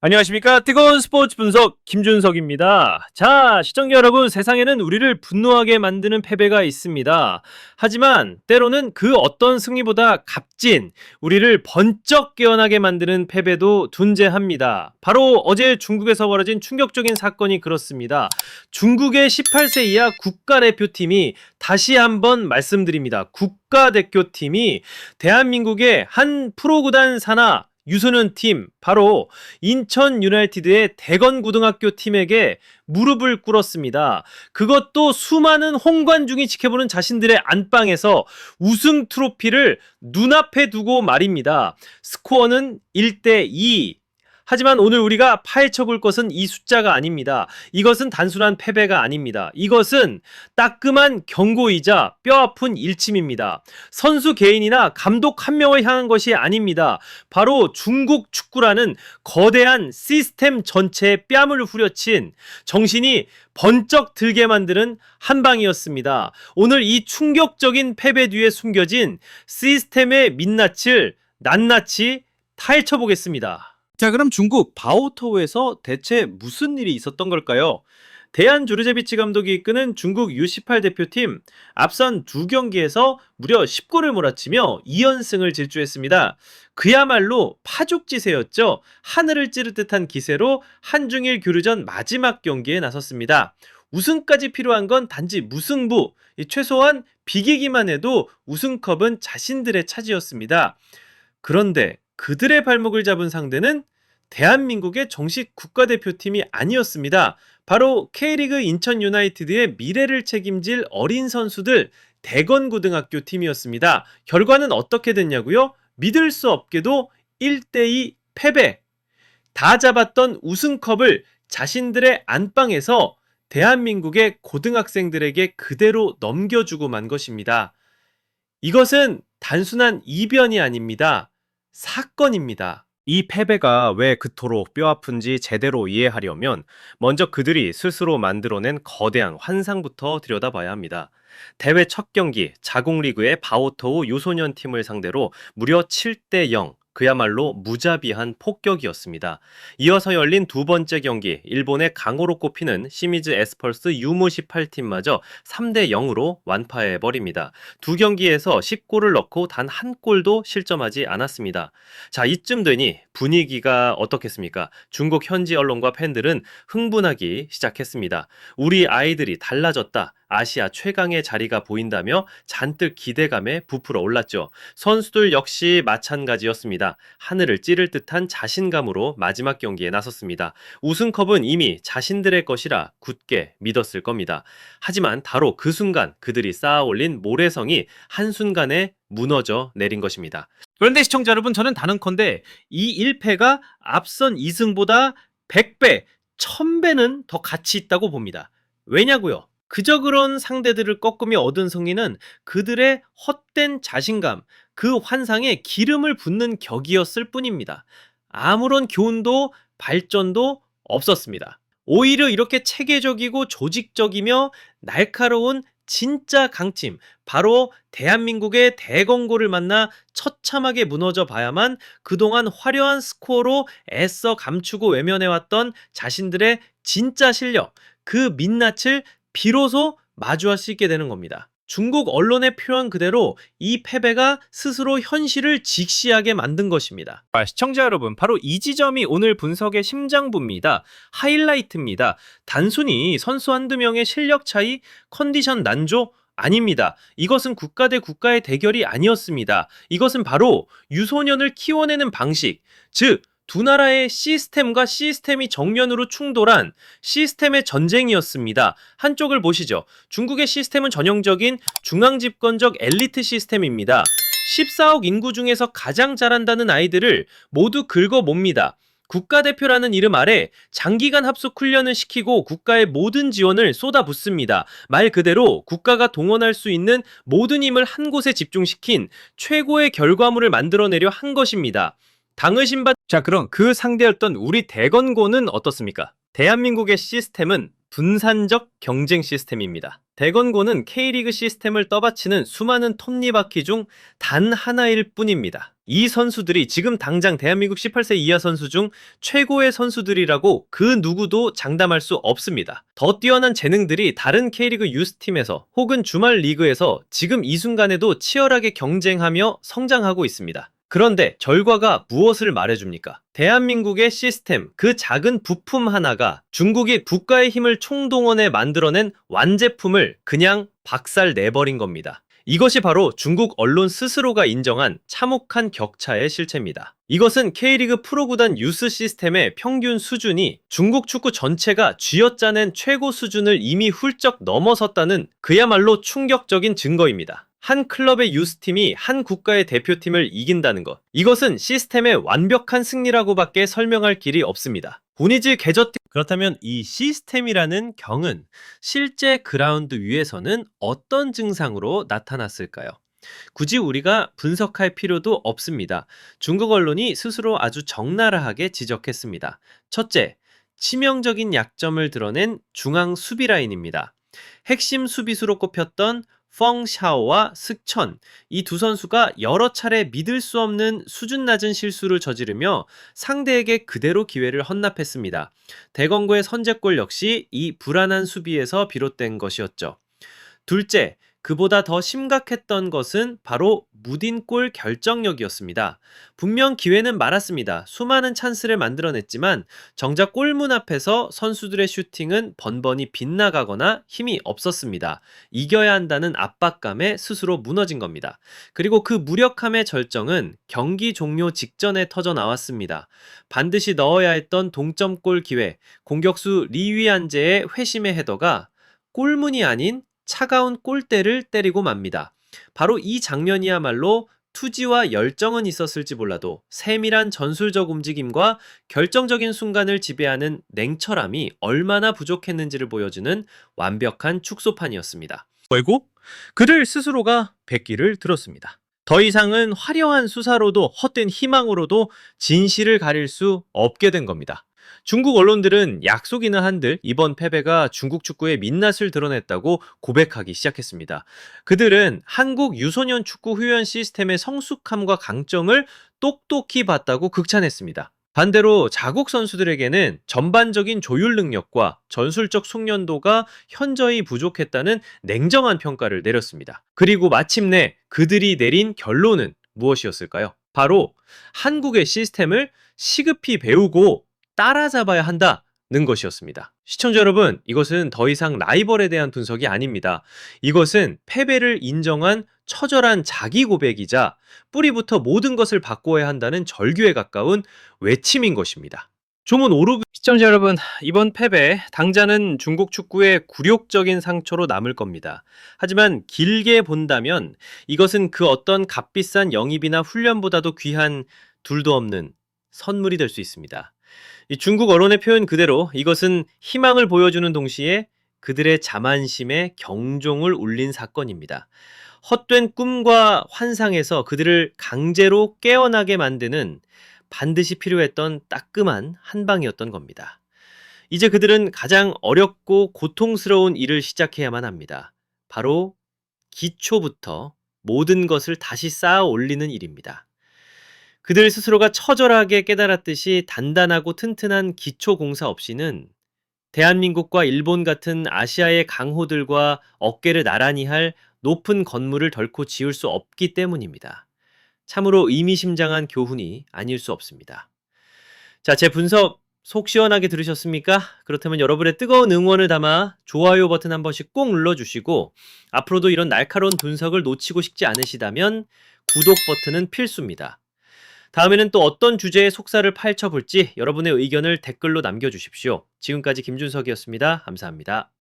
안녕하십니까. 뜨거운 스포츠 분석 김준석입니다. 자, 시청자 여러분, 세상에는 우리를 분노하게 만드는 패배가 있습니다. 하지만 때로는 그 어떤 승리보다 값진 우리를 번쩍 깨어나게 만드는 패배도 존재합니다. 바로 어제 중국에서 벌어진 충격적인 사건이 그렇습니다. 중국의 18세 이하 국가대표팀이, 다시 한번 말씀드립니다, 국가대표팀이 대한민국의 한 프로구단 산하 유소년 팀, 바로 인천 유나이티드의 대건고등학교 팀에게 무릎을 꿇었습니다. 그것도 수많은 홍관중이 지켜보는 자신들의 안방에서 우승 트로피를 눈앞에 두고 말입니다. 스코어는 1대2. 하지만 오늘 우리가 파헤쳐 볼 것은 이 숫자가 아닙니다. 이것은 단순한 패배가 아닙니다. 이것은 따끔한 경고이자 뼈아픈 일침입니다. 선수 개인이나 감독 한 명을 향한 것이 아닙니다. 바로 중국 축구라는 거대한 시스템 전체에 뺨을 후려친, 정신이 번쩍 들게 만드는 한 방이었습니다. 오늘 이 충격적인 패배 뒤에 숨겨진 시스템의 민낯을 낱낱이 파헤쳐 보겠습니다. 자, 그럼 중국 바오토우에서 대체 무슨 일이 있었던 걸까요? 대한 조르제비치 감독이 이끄는 중국 U18 대표팀, 앞선 두 경기에서 무려 10골을 몰아치며 2연승을 질주했습니다. 그야말로 파죽지세였죠. 하늘을 찌를 듯한 기세로 한중일 교류전 마지막 경기에 나섰습니다. 우승까지 필요한 건 단지 무승부, 최소한 비기기만 해도 우승컵은 자신들의 차지였습니다. 그런데 그들의 발목을 잡은 상대는 대한민국의 정식 국가대표팀이 아니었습니다. 바로 K리그 인천 유나이티드의 미래를 책임질 어린 선수들, 대건고등학교 팀이었습니다. 결과는 어떻게 됐냐고요? 믿을 수 없게도 1대2 패배. 다 잡았던 우승컵을 자신들의 안방에서 대한민국의 고등학생들에게 그대로 넘겨주고 만 것입니다. 이것은 단순한 이변이 아닙니다. 사건입니다. 이 패배가 왜 그토록 뼈아픈지 제대로 이해하려면 먼저 그들이 스스로 만들어낸 거대한 환상부터 들여다봐야 합니다. 대회 첫 경기 자국리그의 바오토우 유소년 팀을 상대로 무려 7대0, 그야말로 무자비한 폭격이었습니다. 이어서 열린 두 번째 경기, 일본의 강호로 꼽히는 시미즈 에스펄스 U18팀마저 3대0으로 완파해버립니다. 두 경기에서 10골을 넣고 단 한 골도 실점하지 않았습니다. 자, 이쯤 되니 분위기가 어떻겠습니까? 중국 현지 언론과 팬들은 흥분하기 시작했습니다. 우리 아이들이 달라졌다, 아시아 최강의 자리가 보인다며 잔뜩 기대감에 부풀어 올랐죠. 선수들 역시 마찬가지였습니다. 하늘을 찌를 듯한 자신감으로 마지막 경기에 나섰습니다. 우승컵은 이미 자신들의 것이라 굳게 믿었을 겁니다. 하지만 바로 그 순간 그들이 쌓아올린 모래성이 한순간에 무너져 내린 것입니다. 그런데 시청자 여러분, 저는 단언컨대 이 1패가 앞선 2승보다 100배, 1000배는 더 가치 있다고 봅니다. 왜냐고요? 그저 그런 상대들을 꺾으며 얻은 승리는 그들의 헛된 자신감, 그 환상에 기름을 붓는 격이었을 뿐입니다. 아무런 교훈도 발전도 없었습니다. 오히려 이렇게 체계적이고 조직적이며 날카로운 진짜 강팀, 바로 대한민국의 대건고를 만나 처참하게 무너져 봐야만 그동안 화려한 스코어로 애써 감추고 외면해왔던 자신들의 진짜 실력, 그 민낯을 비로소 마주할 수 있게 되는 겁니다. 중국 언론의 표현 그대로 이 패배가 스스로 현실을 직시하게 만든 것입니다. 시청자 여러분, 바로 이 지점이 오늘 분석의 심장부입니다. 하이라이트입니다. 단순히 선수 한두 명의 실력 차이, 컨디션 난조? 아닙니다. 이것은 국가 대 국가의 대결이 아니었습니다. 이것은 바로 유소년을 키워내는 방식, 즉 두 나라의 시스템과 시스템이 정면으로 충돌한 시스템의 전쟁이었습니다. 한쪽을 보시죠. 중국의 시스템은 전형적인 중앙집권적 엘리트 시스템입니다. 14억 인구 중에서 가장 잘한다는 아이들을 모두 긁어몹니다. 국가대표라는 이름 아래 장기간 합숙 훈련을 시키고 국가의 모든 지원을 쏟아붓습니다. 말 그대로 국가가 동원할 수 있는 모든 힘을 한 곳에 집중시킨 최고의 결과물을 만들어내려 한 것입니다. 당의신받. 자, 그럼 그 상대였던 우리 대건고는 어떻습니까? 대한민국의 시스템은 분산적 경쟁 시스템입니다. 대건고는 K리그 시스템을 떠받치는 수많은 톱니바퀴 중 단 하나일 뿐입니다. 이 선수들이 지금 당장 대한민국 18세 이하 선수 중 최고의 선수들이라고 그 누구도 장담할 수 없습니다. 더 뛰어난 재능들이 다른 K리그 유스팀에서 혹은 주말 리그에서 지금 이 순간에도 치열하게 경쟁하며 성장하고 있습니다. 그런데 결과가 무엇을 말해줍니까? 대한민국의 시스템, 그 작은 부품 하나가 중국이 국가의 힘을 총동원해 만들어낸 완제품을 그냥 박살 내버린 겁니다. 이것이 바로 중국 언론 스스로가 인정한 참혹한 격차의 실체입니다. 이것은 K리그 프로구단 유스 시스템의 평균 수준이 중국 축구 전체가 쥐어짜낸 최고 수준을 이미 훌쩍 넘어섰다는 그야말로 충격적인 증거입니다. 한 클럽의 유스팀이 한 국가의 대표팀을 이긴다는 것. 이것은 시스템의 완벽한 승리라고밖에 설명할 길이 없습니다. 보니즈 개저팀. 그렇다면 이 시스템이라는 경은 실제 그라운드 위에서는 어떤 증상으로 나타났을까요? 굳이 우리가 분석할 필요도 없습니다. 중국 언론이 스스로 아주 적나라하게 지적했습니다. 첫째, 치명적인 약점을 드러낸 중앙 수비 라인입니다. 핵심 수비수로 꼽혔던 펑샤오와 스천, 이 두 선수가 여러 차례 믿을 수 없는 수준 낮은 실수를 저지르며 상대에게 그대로 기회를 헌납했습니다. 대건고의 선제골 역시 이 불안한 수비에서 비롯된 것이었죠. 둘째, 그보다 더 심각했던 것은 바로 무딘 골 결정력이었습니다. 분명 기회는 많았습니다. 수많은 찬스를 만들어냈지만 정작 골문 앞에서 선수들의 슈팅은 번번이 빗나가거나 힘이 없었습니다. 이겨야 한다는 압박감에 스스로 무너진 겁니다. 그리고 그 무력함의 절정은 경기 종료 직전에 터져 나왔습니다. 반드시 넣어야 했던 동점골 기회, 공격수 리위안제의 회심의 헤더가 골문이 아닌 차가운 골대를 때리고 맙니다. 바로 이 장면이야말로 투지와 열정은 있었을지 몰라도 세밀한 전술적 움직임과 결정적인 순간을 지배하는 냉철함이 얼마나 부족했는지를 보여주는 완벽한 축소판이었습니다. 결국 그들 스스로가 백기를 들었습니다. 더 이상은 화려한 수사로도 헛된 희망으로도 진실을 가릴 수 없게 된 겁니다. 중국 언론들은 약속이나 한들 이번 패배가 중국 축구의 민낯을 드러냈다고 고백하기 시작했습니다. 그들은 한국 유소년 축구 후연 시스템의 성숙함과 강점을 똑똑히 봤다고 극찬했습니다. 반대로 자국 선수들에게는 전반적인 조율 능력과 전술적 숙련도가 현저히 부족했다는 냉정한 평가를 내렸습니다. 그리고 마침내 그들이 내린 결론은 무엇이었을까요? 바로 한국의 시스템을 시급히 배우고 따라잡아야 한다는 것이었습니다. 시청자 여러분, 이것은 더 이상 라이벌에 대한 분석이 아닙니다. 이것은 패배를 인정한 처절한 자기 고백이자 뿌리부터 모든 것을 바꿔야 한다는 절규에 가까운 외침인 것입니다. 조문 오르그 시청자 여러분, 이번 패배 당장은 중국 축구의 굴욕적인 상처로 남을 겁니다. 하지만 길게 본다면 이것은 그 어떤 값비싼 영입이나 훈련보다도 귀한 둘도 없는 선물이 될 수 있습니다. 이 중국 언론의 표현 그대로 이것은 희망을 보여주는 동시에 그들의 자만심에 경종을 울린 사건입니다. 헛된 꿈과 환상에서 그들을 강제로 깨어나게 만드는 반드시 필요했던 따끔한 한 방이었던 겁니다. 이제 그들은 가장 어렵고 고통스러운 일을 시작해야만 합니다. 바로 기초부터 모든 것을 다시 쌓아 올리는 일입니다. 그들 스스로가 처절하게 깨달았듯이 단단하고 튼튼한 기초 공사 없이는 대한민국과 일본 같은 아시아의 강호들과 어깨를 나란히 할 높은 건물을 덜고 지을 수 없기 때문입니다. 참으로 의미심장한 교훈이 아닐 수 없습니다. 자, 제 분석 속 시원하게 들으셨습니까? 그렇다면 여러분의 뜨거운 응원을 담아 좋아요 버튼 한 번씩 꼭 눌러주시고 앞으로도 이런 날카로운 분석을 놓치고 싶지 않으시다면 구독 버튼은 필수입니다. 다음에는 또 어떤 주제의 속사를 파헤쳐볼지 여러분의 의견을 댓글로 남겨주십시오. 지금까지 김준석이었습니다. 감사합니다.